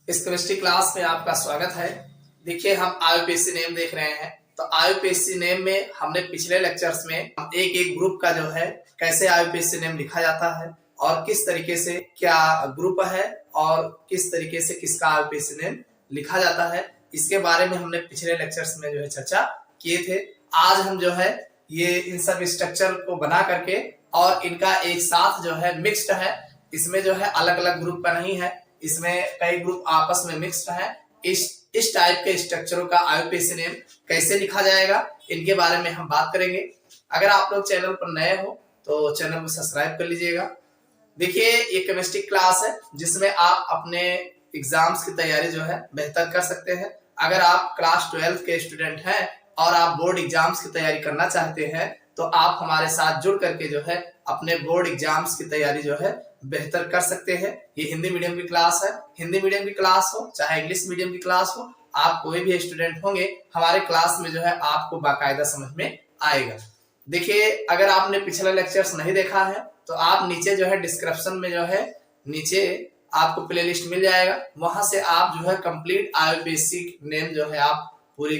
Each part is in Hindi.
इस केमिस्ट्री क्लास में आपका स्वागत है। देखिए, हम आईयूपीएससी नेम देख रहे हैं। तो आईयूपीएससी नेम में हमने पिछले लेक्चर्स में एक एक ग्रुप का जो है कैसे आईयूपीएससी नेम लिखा जाता है और किस तरीके से क्या ग्रुप है और किस तरीके से किसका आईयूपीएससी नेम लिखा जाता है, इसके बारे में हमने पिछले लेक्चर्स में जो है चर्चा किए थे। आज हम जो है ये इन सब स्ट्रक्चर को बना करके और इनका एक साथ जो है मिक्स्ड है। इसमें जो है अलग अलग ग्रुप का नहीं है, इसमें कई ग्रुप आपस में मिक्स्ड है। इस टाइप के स्ट्रक्चरों का आईयूपीएससी नेम कैसे लिखा जाएगा, इनके बारे में हम बात करेंगे। अगर आप लोग चैनल पर नए हो तो चैनल को सब्सक्राइब कर लीजिएगा। देखिए, ये केमिस्ट्री क्लास है जिसमें आप अपने एग्जाम्स की तैयारी जो है बेहतर कर सकते हैं। अगर आप क्लास 12 के स्टूडेंट हैं और आप बोर्ड एग्जाम्स की तैयारी करना चाहते हैं तो आप हमारे साथ जुड़ करके जो है अपने बोर्ड एग्जाम्स की तैयारी जो है बेहतर कर सकते हैं। ये हिंदी मीडियम की क्लास है। हिंदी मीडियम की क्लास हो चाहे इंग्लिश मीडियम की क्लास हो, आप कोई भी स्टूडेंट होंगे हमारे क्लास में जो है आपको बाकायदा समझ में आएगा। देखिए, अगर आपने पिछला लेक्चर्स नहीं देखा है तो आप नीचे जो है डिस्क्रिप्शन में जो है नीचे आपको प्लेलिस्ट मिल जाएगा, वहां से आप जो है कंप्लीट आईयूपीएससी नेम जो है आप पूरी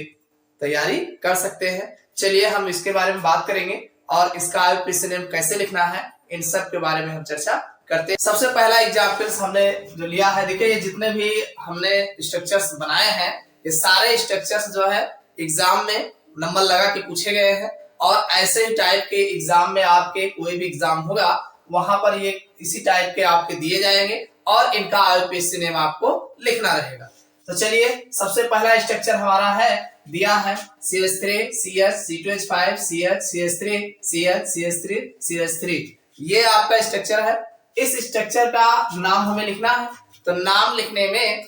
तैयारी कर सकते हैं। चलिए हम इसके बारे में बात करेंगे और इसका आईयूपीएससी नेम कैसे लिखना है, इन सब के बारे में हम चर्चा करते हैं। सबसे पहला एग्जाम्पल्स हमने जो लिया है, देखिए ये जितने भी हमने स्ट्रक्चर्स बनाए हैं ये सारे स्ट्रक्चर्स जो है एग्जाम में नंबर लगा के पूछे गए हैं और ऐसे ही टाइप के एग्जाम में आपके कोई भी एग्जाम होगा वहां पर ये इसी टाइप के आपके दिए जाएंगे और इनका आईयूपीएससी नेम आपको लिखना रहेगा। तो चलिए, सबसे पहला स्ट्रक्चर हमारा है दिया है CH3 CH C2H5 CH CH3 CH CH3 CH3। ये आपका स्ट्रक्चर है। इस स्ट्रक्चर का नाम हमें लिखना है। तो नाम लिखने में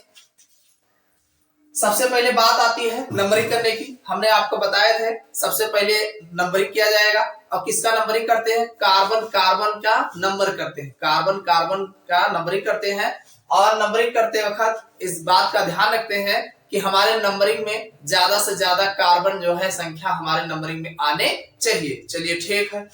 सबसे पहले बात आती है नंबरिंग करने की। हमने आपको बताए थे सबसे पहले नंबरिंग किया जाएगा। और किसका नंबरिंग करते हैं? कार्बन कार्बन का नंबर करते हैं, कार्बन कार्बन का नंबरिंग करते हैं। और नंबरिंग करते वक्त इस बात का ध्यान रखते हैं कि हमारे नंबरिंग में ज्यादा से ज्यादा कार्बन जो है संख्या हमारे नंबरिंग में आने चाहिए। चलिए ठीक है।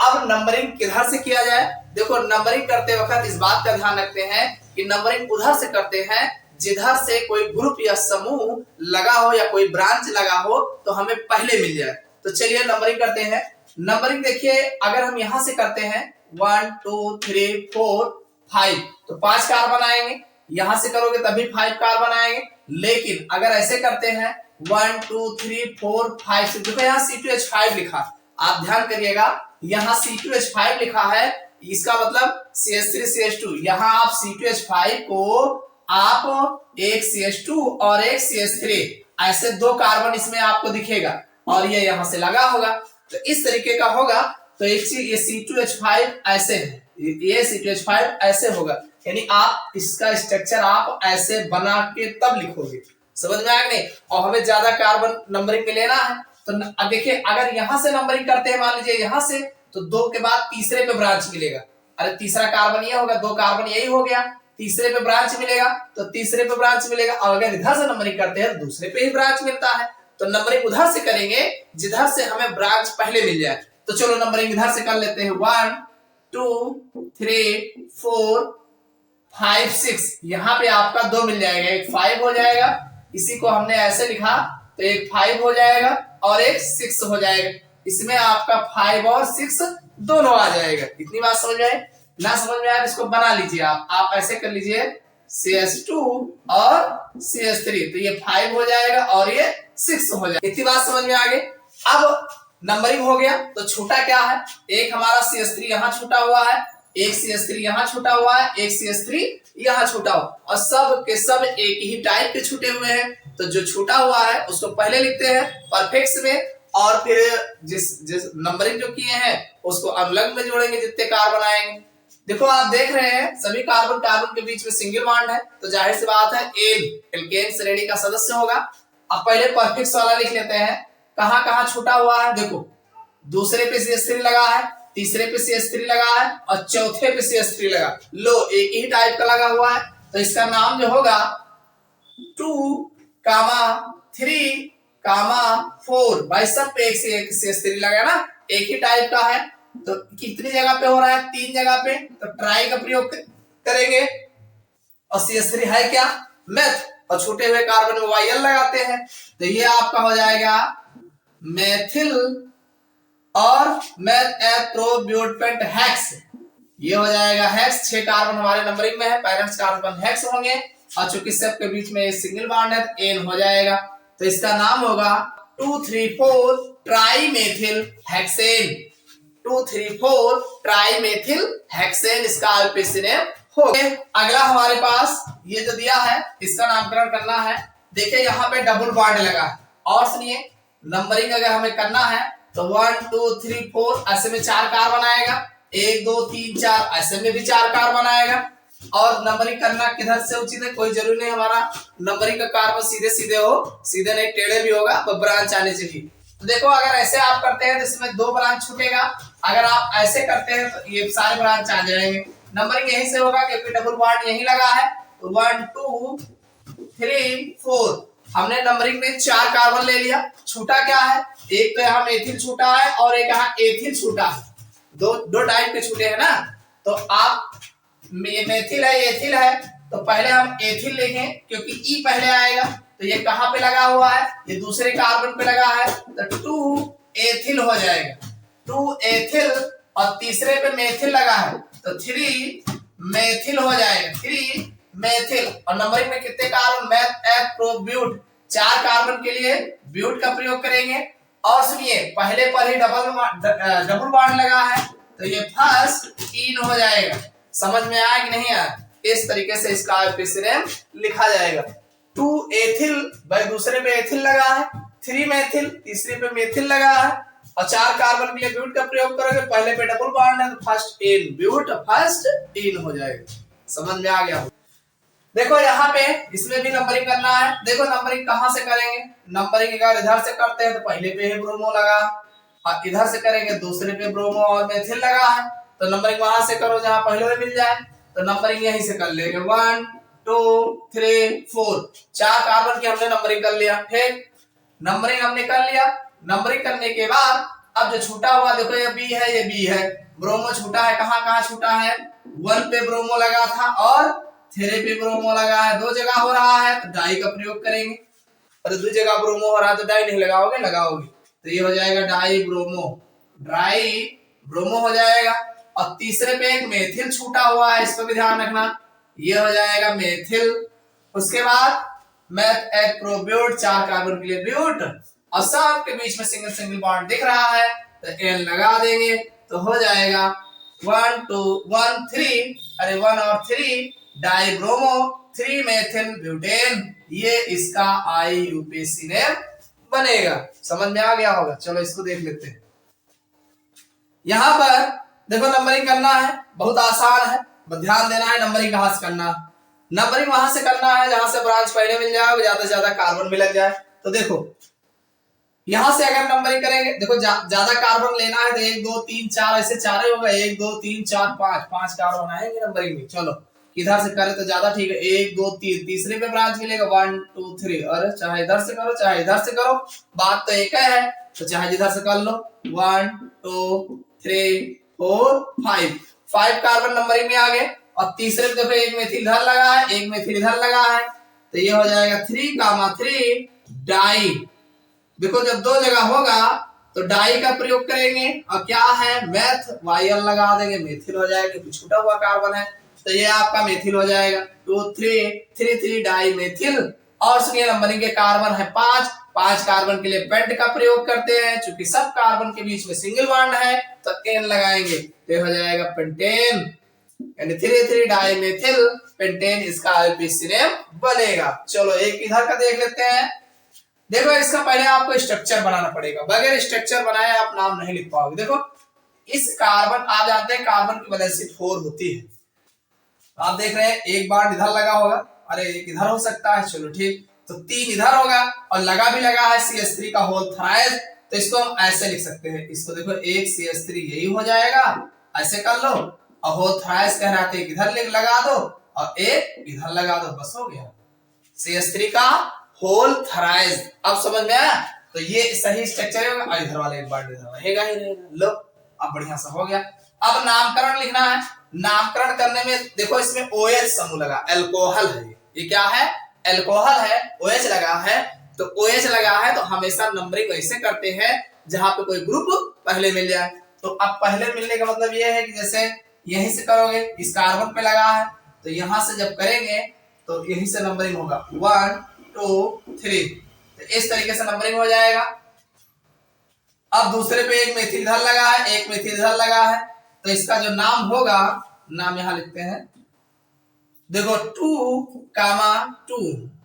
अब नंबरिंग किधर से किया जाए? देखो, नंबरिंग करते वक्त इस बात का ध्यान रखते हैं कि नंबरिंग उधर से करते हैं जिधर से कोई ग्रुप या समूह लगा हो या कोई ब्रांच लगा हो तो हमें पहले मिल जाए। तो चलिए नंबरिंग करते हैं। नंबरिंग देखिए, अगर हम यहां से करते हैं 1 2 3 4 5 तो 5 कार्बन आएंगे। यहां से करोगे तभी 5 कार्बन आएंगे। लेकिन अगर ऐसे करते हैं 1 2 3 4 5 देखो यहाँ C2H5 लिखा, आप ध्यान करिएगा यहाँ C2H5 लिखा है, इसका मतलब CH3 CH2। यहाँ आप C2H5 को आप एक CH2 और एक CH3 ऐसे दो कार्बन इसमें आपको दिखेगा और ये यहां से लगा होगा। तो इस तरीके का होगा। तो एक चीज ये C2H5 ऐसे है, ये C2H5 ऐसे होगा, यानी आप इसका स्ट्रक्चर आप ऐसे बना के तब लिखोगे। समझ में आया नहीं? और हमें ज्यादा कार्बन नंबरिंग में लेना है। तो अब देखिए, अगर यहां से नंबरिंग करते हैं, मान लीजिए यहां से, तो 2 के बाद तीसरे पे ब्रांच मिलेगा। अरे तीसरा कार्बन ये होगा, 2 कार्बन यही हो गया, तीसरे पे ब्रांच मिलेगा तो तीसरे पे ब्रांच मिलेगा। और अगर इधर से नंबरिंग करते हैं तो दूसरे पे ही ब्रांच मिलता है। तो नंबरिंग उधर से करेंगे जिधर से हमें ब्रांच पहले मिल जाए। तो चलो नंबरिंग इधर से कर लेते हैं। 1 2 3 4 5 6। यहाँ पे आपका 2 मिल जाएगा, एक 5 हो जाएगा। इसी को हमने ऐसे लिखा तो एक 5 हो जाएगा और एक 6 हो जाएगा। इसमें आपका 5 और 6 दोनों आ जाएगा। इतनी बात समझ में आई? ना समझ में आया इसको बना लीजिए आप ऐसे कर लीजिए CH2 और CH3, तो ये 5 हो जाएगा और ये 6 हो जाएगा। इतनी बात समझ में आ गई। अब नंबरिंग हो गया तो छूटा क्या है? एक हमारा CH3 यहाँ छूटा हुआ है, एक CH3 यहाँ छूटा हुआ है, एक CH3 यहाँ छूटा हुआ, और सब के सब एक ही टाइप के छूटे हुए हैं। तो जो छूटा हुआ है उसको पहले लिखते हैं परफेक्ट में और फिर जिस नंबरिंग जो किए हैं उसको अनलग में जोड़ेंगे जितने कार्बन आएंगे। देखो, आप देख रहे हैं सभी कार्बन कार्बन के बीच में सिंगल बॉन्ड है, तो जाहिर सी बात है एल्केन श्रेणी का सदस्य होगा। अब पहले परफेक्ट वाला लिख लेते हैं। कहां कहां छूटा हुआ है? देखो, दूसरे पे CH3 लगा है, तीसरे पे CH3 लगा है और चौथे पे CH3 लगा। लो, एक ही टाइप का लगा हुआ है, तो इसका नाम जो होगा 2, 3, 4। भाई सब पे एक CH3 लगा ना, एक ही टाइप का है। तो कितनी जगह पे हो रहा है? 3 जगह पे। तो ट्राई का प्रयोग करेंगे। और CH3 है क्या? मेथ, और छूटे हुए कार्बन में वाई एल लगाते हैं तो ये आपका हो जाएगा मेथिल और मेथप्रोब्यूटेंट हेक्स, ये हो जाएगा हेक्स। 6 कार्बन हमारे नंबरिंग में है, पेरेंट्स कार्बन हेक्स होंगे और चूंकि सबके बीच में सिंगल बॉन्ड है एन हो जाएगा, तो इसका नाम होगा 2,3,4 ट्राइमेथिल हेक्सेन। 2,3,4 ट्राइमेथिल हेक्सेन इसका आईयूपीएसी नेम हो गया। अगला हमारे पास ये जो दिया है इसका नामकरण करना है। देखिए यहाँ पे डबल बॉन्ड लगा है और सुनिए नंबरिंग अगर हमें करना है तो 1 2 3 4 ऐसे में 4 कार्बन आएगा, 1 2 3 4 ऐसे में भी 4 कार्बन आएगा। और नंबरिंग करना किधर से उचित है, कोई जरूरी नहीं हमारा नंबरिंग का कार्बन सीधे सीधे हो, सीधे नहीं टेढ़े भी होगा तो ब्रांच आने चाहिए। तो देखो अगर ऐसे आप करते हैं तो इसमें 2 ब्रांच छूटेगा, अगर आप ऐसे करते हैं तो ये सारे ब्रांच आ जाएंगे। नंबरिंग यहीं से होगा क्योंकि डबल बॉन्ड यहीं लगा है। 1 2 3 4 हमने नंबरिंग में 4 कार्बन ले लिया, छूटा क्या है, एक तो यहाँ मेथिल छूटा है और एक यहाँ एथिल छूटा है, दो टाइप के छूटे हैं ना। तो आप मेथिल है एथिल है तो पहले हम एथिल लिखें क्योंकि ई पहले आएगा, तो ये कहां पे लगा हुआ है, ये दूसरे कार्बन पे लगा है तो 2 एथिल हो जाएगा, 2 एथिल, और तीसरे पे मेथिल लगा है तो 3 मेथिल हो जाएगा, 3 मेथिल। और नंबरिंग में कितने carbon, meth eth pro but, 4 carbon के लिए ब्यूट का प्रयोग करेंगे। और सुनिए पहले पर ही डबल बॉन्ड लगा है तो ये फर्स्ट इन हो जाएगा। समझ में आया कि नहीं आया, इस तरीके से इसका आईयूपीएसी नेम लिखा जाएगा। 2 एथिल भाई दूसरे पे एथिल लगा है, 3 मेथिल तीसरे पे मेथिल लगा है, और 4 कार्बन के लिए ब्यूट का प्रयोग करोगे, पहले पे डबल बॉन्ड है तो फर्स्ट इन ब्यूट फर्स्ट इन हो जाएगा। समझ में आ गया। देखो यहाँ पे इसमें भी नंबरिंग करना है। देखो नंबरिंग कहाँ से करेंगे, नंबरिंग अगर इधर से करते हैं तो पहले पे है ब्रोमो लगा, और इधर से करेंगे दूसरे पे ब्रोमो और मेथिल लगा है, तो नंबरिंग वहां से करो जहां पहले में मिल जाए, तो नंबरिंग यहीं से कर लेंगे। 1 2 3 4 4 कार्बन की हमने नंबरिंग कर लिया। ठीक, नंबरिंग हमने कर लिया। नंबरिंग करने के बाद अब जो छूटा हुआ देखो ये बी है, ये बी है, ब्रोमो छूटा है, कहाँ कहाँ छूटा है, 1 पे ब्रोमो लगा था और 3 पे ब्रोमो लगा है, 2 जगह हो रहा है तो डाई का प्रयोग करेंगे, और 2 जगह ब्रोमो हो रहा है तो डाई नहीं लगाओगे, लगाओगे तो ये हो जाएगा डाई ब्रोमो, ड्राई ब्रोमो हो जाएगा। और तीसरे पे एक मेथिल छूटा हुआ है, इस पर भी ध्यान रखना, ये हो जाएगा मेथिल। उसके बाद मेथ एथ प्रोब्यूट, 4 कार्बन के लिए ब्यूट, और सबके बीच में सिंगल सिंगल बॉन्ड दिख रहा है तो एन लगा देंगे तो हो जाएगा 1 2 1 3, अरे 1 और 3 डाई ब्रोमो 3 मेथिल ब्यूटेन, ये इसका आईयूपीएसी नेम बनेगा। समझ में आ गया होगा। चलो इसको देख लेते हैं। यहां पर देखो नंबरिंग करना है, बहुत आसान है, बस ध्यान देना है नंबरिंग कहां से करना है। नंबरिंग वहां से करना है जहां से ब्रांच पहले मिल जाए, ज्यादा से ज्यादा कार्बन मिल जाए। तो देखो यहां से अगर नंबरिंग करेंगे, देखो ज्यादा कार्बन लेना है तो 1 2 3 4 ऐसे 4 ही होगा, 1 2 3 4 5 कार्बन आएंगे नंबरिंग में। चलो इधर से करे तो ज्यादा ठीक है, 1 2 3 तीसरे पे ब्रांच मिलेगा 1 2 3, और चाहे इधर से करो चाहे इधर से करो, बात तो एक है, तो चाहे जिधर से कर लो। 1 2 3 4 5 कार्बन नंबरिंग में आ गए, और तीसरे पे देखो एक मेथिल इधर लगा है, एक मेथिल इधर लगा है, तो ये हो जाएगा 3 डाई। देखो जब 2 जगह होगा तो डाई का प्रयोग करेंगे, और क्या है मेथ वाई एल लगा देंगे, मेथिल हो जाएगा क्योंकि छूटा हुआ कार्बन है, तो ये आपका मेथिल हो जाएगा 2 3 3 डाई मेथिल। और सुनिए नंबरिंग के कार्बन है 5 कार्बन के लिए पेंट का प्रयोग करते हैं, चूंकि सब कार्बन के बीच में सिंगल बॉन्ड है तो एन लगाएंगे तो हो जाएगा पेंटेन, यानी 3 डाई मेथिल पेंटेन, इसका आईयूपीएसी नेम बनेगा। चलो एक इधर का देख लेते हैं। देखो इसका पहले आपको स्ट्रक्चर बनाना पड़ेगा, बगैर स्ट्रक्चर बनाए आप नाम नहीं लिख पाओगे। देखो इस कार्बन, आप जानते हैं कार्बन की वैलेंसी 4 होती है, आप देख रहे हैं एक बॉन्ड इधर लगा होगा, अरे एक इधर हो सकता है, चलो ठीक, तो 3 इधर होगा और लगा भी लगा है CH3 का होल थराइड, तो इसको हम ऐसे लिख सकते हैं, इसको देखो एक CH3 यही हो जाएगा, ऐसे कर लो, और होल थराइड कह रहा था इधर लगा दो और एक इधर लगा दो, बस हो गया CH3 का होल थराइड। अब समझ में आया, तो ये सही स्ट्रक्चर है, और इधर वाला एक बॉन्ड इधर रहेगा ही रहेगा। लो अब बढ़िया सा हो गया। अब नामकरण लिखना है। नामकरण करने में देखो इसमें OH समूह लगा, अल्कोहल है, ये क्या है एल्कोहल है, OH लगा है, तो OH लगा है तो हमेशा नंबरिंग वैसे करते हैं जहां पे कोई ग्रुप पहले मिल जाए। तो अब पहले मिलने का मतलब ये है कि जैसे यहीं से करोगे, इस कार्बन पे लगा है तो यहां से जब करेंगे तो यहीं से नंबरिंग होगा 1 2 3, तो इस तरीके से नंबरिंग हो जाएगा। अब दूसरे पे एक मेथिल इधर लगा है, एक मेथिल इधर लगा है, तो इसका जो नाम होगा, नाम यहां लिखते हैं, देखो 2, 2,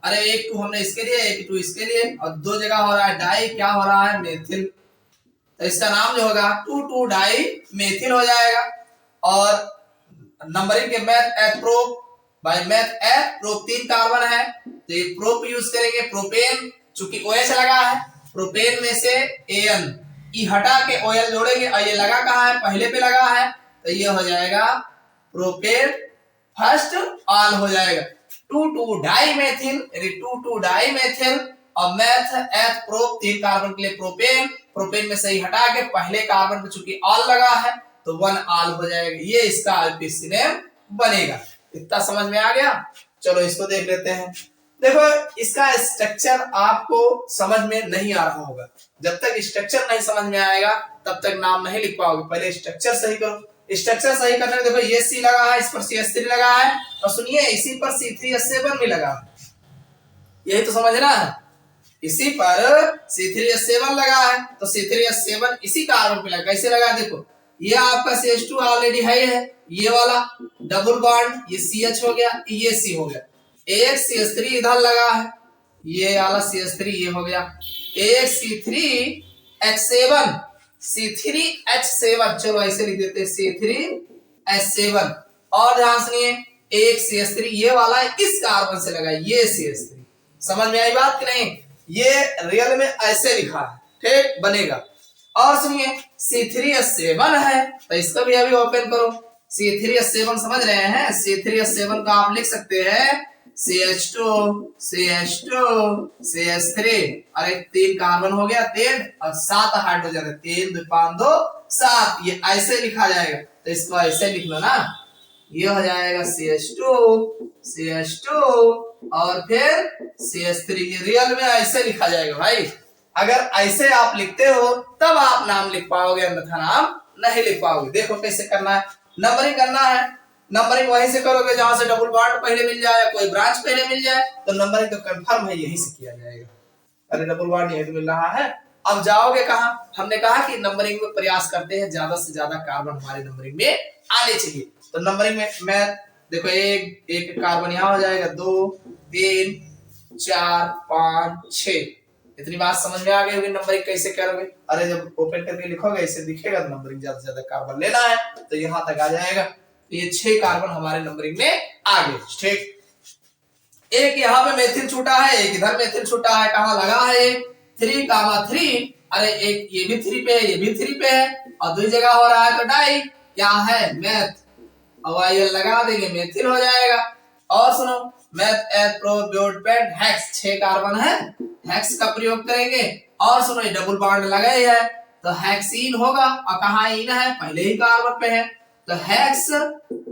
अरे एक 2 हमने इसके लिए, एक 2 इसके लिए, और दो जगह हो रहा है डाई, क्या हो रहा है, मेथिल, तो इसका नाम जो होगा 2 डाई मेथिल हो जाएगा। और नंबरिंग के मैथ एथ प्रोप, बाय मैथ एथ प्रोप 3 कार्बन है तो ये प्रोप यूज करेंगे। प्रोपेन चूंकि OH लगा है, प्रोपेन में से AN ई हटा के OL जोड़ेंगे, और ये लगा कहाँ है, पहले पे लगा है, तो ये हो जाएगा प्रोपेन फर्स्ट ऑल हो जाएगा। 2 डाई मेथिल, यानी 2 डाई मेथिल, और मैथ एथ प्रोप 3 कार्बन के लिए प्रोपेन, प्रोपेन में से ही हटा के पहले कार्बन पे चूंकि ऑल लगा है तो 1 ऑल हो जाएगा, ये इसका आरपीसी नेम बनेगा। इतना समझ में आ गया। चलो इसको देख लेते हैं। देखो इसका स्ट्रक्चर आपको समझ में नहीं आ रहा होगा, जब तक स्ट्रक्चर नहीं समझ में आएगा तब तक नाम नहीं लिख पाओगे। पहले स्ट्रक्चर सही करो। स्ट्रक्चर सही करने में देखो ये C लगा है, इस पर CH3 लगा है, और सुनिए इसी पर C3H7 भी लगा है, यही तो समझना है। इसी पर C3H7 लगा है तो C3H7 इसी कार्बन पे लगा, कैसे लगा देखो, ये आपका CH2 ऑलरेडी है, ये वाला डबल बॉन्ड, ये CH हो गया, ये C हो गया, एक CH3 इधर लगा है, ये वाला CH3 ये हो गया, एक C3H7, C3H7, चलो ऐसे लिख देते हैं C3H7, और ध्यान सुनिए एक CH3 ये वाला इस कार्बन से लगा, ये CH3, समझ में आई बात कि नहीं, ये रियल में ऐसे लिखा है, ठीक बनेगा। और सुनिए C3H7 है तो इसको भी अभी ओपन करो, C3H7 समझ रहे हैं, C3H7 का आप लिख सकते हैं CH2 CH2 CH3, अरे 3 कार्बन हो गया 3 और 7 हाइड्रोजन है, 3 2 5 2 7, ये ऐसे लिखा जाएगा, तो इसको ऐसे लिख लो ना, ये हो जाएगा CH2 CH2 और फिर CH3, ये रियल में ऐसे लिखा जाएगा भाई। अगर ऐसे आप लिखते हो तब आप नाम लिख पाओगे, अन्यथा नाम नहीं लिख पाओगे। देखो कैसे करना है, नंबरिंग करना है, नंबरिंग वहीं से करोगे जहां से डबल बॉन्ड पहले मिल जाए, कोई ब्रांच पहले मिल जाए, तो नंबरिंग तो कंफर्म है यहीं से किया जाएगा। अरे डबल बॉन्ड यहीं मिल रहा है, अब जाओगे कहां, हमने कहा कि नंबरिंग में प्रयास करते हैं ज्यादा से ज्यादा कार्बन हमारे नंबरिंग में आने चाहिए। तो नंबरिंग में मैं देखो एक कार्बन यहाँ हो जाएगा, 2 3 4 5 6, इतनी बात समझ में आ गई होगी नंबरिंग कैसे करोगे। अरे जब ओपन करके लिखोगे ऐसे दिखेगा तो नंबरिंग ज्यादा से ज्यादा कार्बन लेना है तो यहाँ तक आ जाएगा, तो ये 6 कार्बन हमारे नंबरिंग में आ गए, ठीक। एक यहाँ पे मेथिल छूटा है, एक इधर मेथिल छूटा है, कहाँ लगा है 3, अरे एक ये भी 3 पे है, ये भी 3 पे है, और 2 जगह हो रहा है तो डाई, क्या है मैथ, और ये लगा देंगे मेथिल हो जाएगा। और सुनो meth eth pro but pent hex, 6 carbon है, हेक्स का प्रयोग करेंगे, और सुनो ये डबल बॉन्ड लगा ही है तो हेक्सीन होगा, और कहाँ इन है, पहले ही कार्बन पे है, तो हेक्स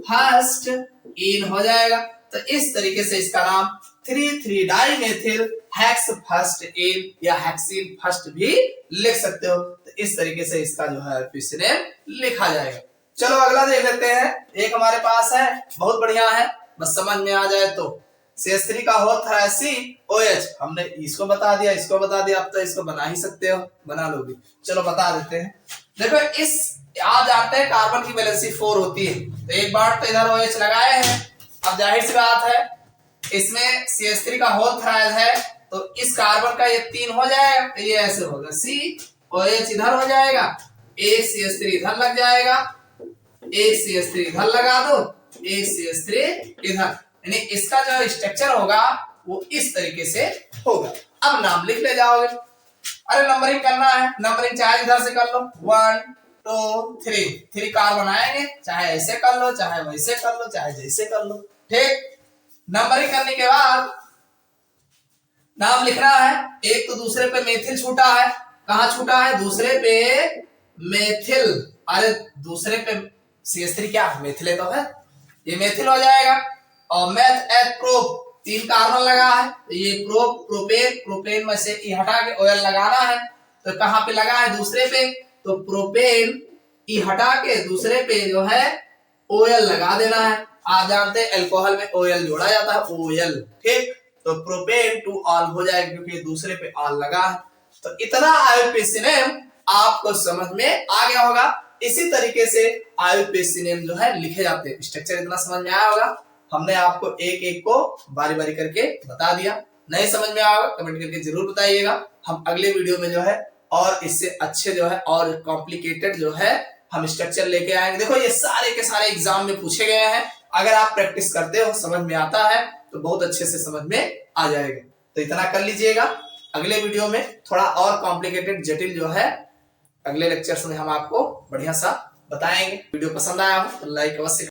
फर्स्ट इन हो जाएगा। तो इस तरीके से इसका नाम 3 di methyl hex first ene या हेक्सीन फर्स्ट भी लिख सकते हो। तो इस तरीके से इसका जो है आरपीसी नेम लिखा जाएगा। चलो अगला देख लेते हैं, एक हमारे पास है, बहुत बढ़िया है, बस समझ में आ जाए तो। CH3 का होता है COH, हमने इसको बता दिया, इसको बता दिया, अब तो इसको बना ही सकते हो, बना लोगे। चलो बता देते हैं, देखो इस आज आते हैं कार्बन की वैलेंसी 4 होती है, तो एक बार तो इधर OH लगाए हैं, अब जाहिर सी बात है इसमें CH3 का होल थ्राइज है तो इस कार्बन का ये 3 हो जाएगा, तो ये ऐसे होगा COH इधर हो जाएगा, एक CH3 इधर लग जाएगा, एक CH3 इधर लगा दो, एक CH3 इधर, यानी इसका जो स्ट्रक्चर होगा वो इस तरीके से होगा। अब नाम लिख ले जाओगे, अरे नंबरिंग करना है, नंबरिंग चाहे इधर से कर लो, 1 2 3 कार्बन आएंगे, चाहे ऐसे कर लो, चाहे वैसे कर लो, चाहे जैसे कर लो, ठीक। नंबरिंग करने के बाद नाम लिखना है, एक तो दूसरे पे मेथिल छूटा है, कहां छूटा है, दूसरे पे मेथिल, अरे दूसरे पे CH3 क्या मेथिल तो है, ये मेथिल हो जाएगा। और मैथ एथ प्रोप 3 कार्बन लगा है, तो ये प्रोपेन, प्रोपेन में से ई हटा के OL लगाना है। तो कहाँ पे लगा है? दूसरे पे। तो प्रोपेन ई हटा के दूसरे पे जो है OL लगा देना है। आप जानते हैं अल्कोहल में OL जोड़ा जाता है, OL, ठीक। तो प्रोपेन टू ऑल हो जाएगा क्योंकि दूसरे पे ऑल लगा है। तो इतना IUPAC नेम आपको समझ में आ गया होगा। इसी तरीके से IUPAC नेम जो है लिखे जाते हैं। स्ट्रक्चर इतना समझ में आया होगा। हमने आपको एक एक को बारी बारी करके बता दिया। नहीं समझ में आया कमेंट करके जरूर बताइएगा। हम अगले वीडियो में जो है और इससे अच्छे जो है और कॉम्प्लिकेटेड जो है हम स्ट्रक्चर लेके आएंगे। देखो ये सारे के सारे एग्जाम में पूछे गए हैं। अगर आप प्रैक्टिस करते हो, समझ में आता है, तो बहुत अच्छे से समझ में आ जाएगा। तो इतना कर लीजिएगा। अगले वीडियो में थोड़ा और कॉम्प्लिकेटेड जटिल जो है अगले लेक्चर्स में हम आपको बढ़िया सा बताएंगे। वीडियो पसंद आया हो तो लाइक अवश्य